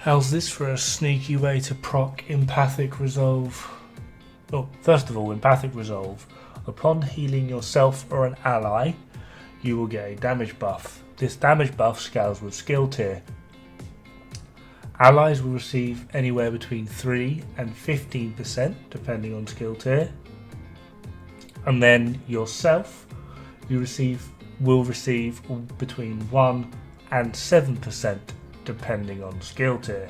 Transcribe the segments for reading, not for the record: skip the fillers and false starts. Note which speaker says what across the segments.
Speaker 1: How's this for a sneaky way to proc Emphatic Resolve? Oh, first of all, Emphatic Resolve. Upon healing yourself or an ally, you will get a damage buff. This damage buff scales with skill tier. Allies will receive anywhere between 3 and 15% depending on skill tier. And then yourself, will receive between 1 and 7% depending on skill tier.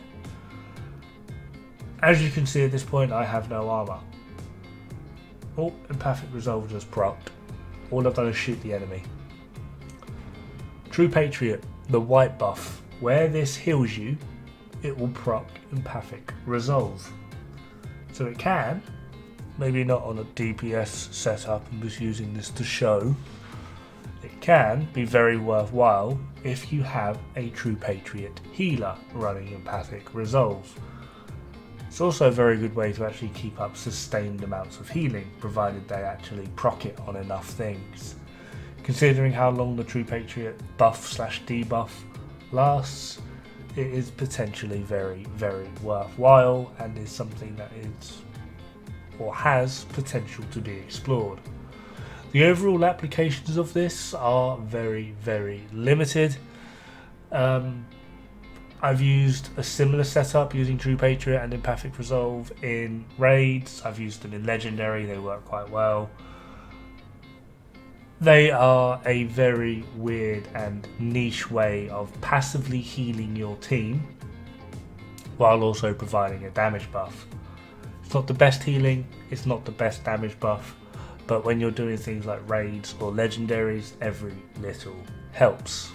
Speaker 1: As you can see at this point, I have no armor. Oh, Emphatic Resolve just procced. All I've done is shoot the enemy. True Patriot, the white buff. Where this heals you, it will proc Emphatic Resolve. So it can, maybe not on a DPS setup, I'm just using this to show, it can be very worthwhile if you have a True Patriot healer running Emphatic Resolve. It's also a very good way to actually keep up sustained amounts of healing, provided they actually proc it on enough things. Considering how long the True Patriot buff/debuff lasts, it is potentially very, very worthwhile and is something that is or has potential to be explored. The overall applications of this are very, very limited. I've used a similar setup using True Patriot and Emphatic Resolve in raids. I've used them in Legendary, they work quite well. They are a very weird and niche way of passively healing your team while also providing a damage buff. It's not the best healing, it's not the best damage buff, but when you're doing things like raids or legendaries, every little helps.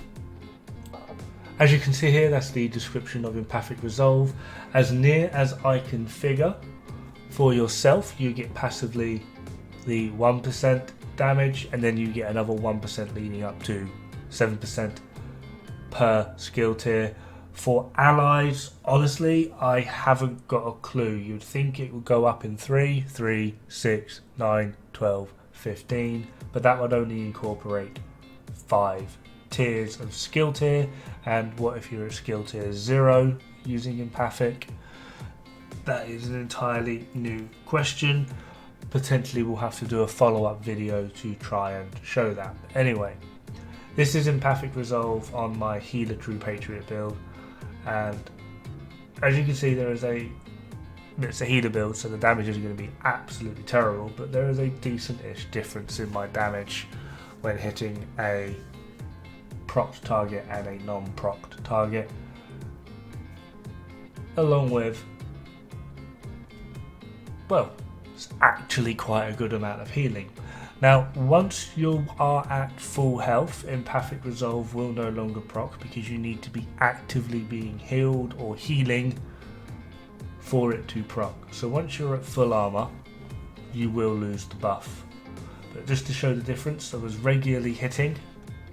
Speaker 1: As you can see here, that's the description of Emphatic Resolve. As near as I can figure, for yourself, you get passively the 1% damage, and then you get another 1% leading up to 7% per skill tier. For allies, honestly, I haven't got a clue. You'd think it would go up in 3, 6, 9, 12, 15, but that would only incorporate 5 tiers of skill tier. And what if you're at skill tier 0 using Emphatic? That is an entirely new question. Potentially we'll have to do a follow-up video to try and show that. Anyway, this is Emphatic Resolve on my healer True Patriot build, and as you can see, it's a healer build, so the damage is going to be absolutely terrible, but there is a decent-ish difference in my damage when hitting a procced target and a non-procced target, along with, well, it's actually quite a good amount of healing. Now, once you are at full health, Emphatic Resolve will no longer proc because you need to be actively being healed or healing for it to proc. So once you're at full armor, you will lose the buff. But just to show the difference, I was regularly hitting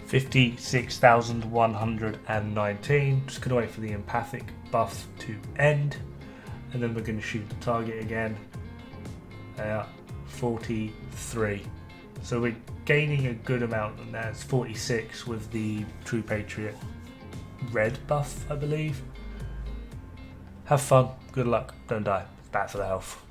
Speaker 1: 56,119. Just going to wait for the Emphatic buff to end, and then we're going to shoot the target again. 43. So we're gaining a good amount, and that's 46 with the True Patriot red buff, I believe. Have fun, good luck, don't die. It's bad for the health.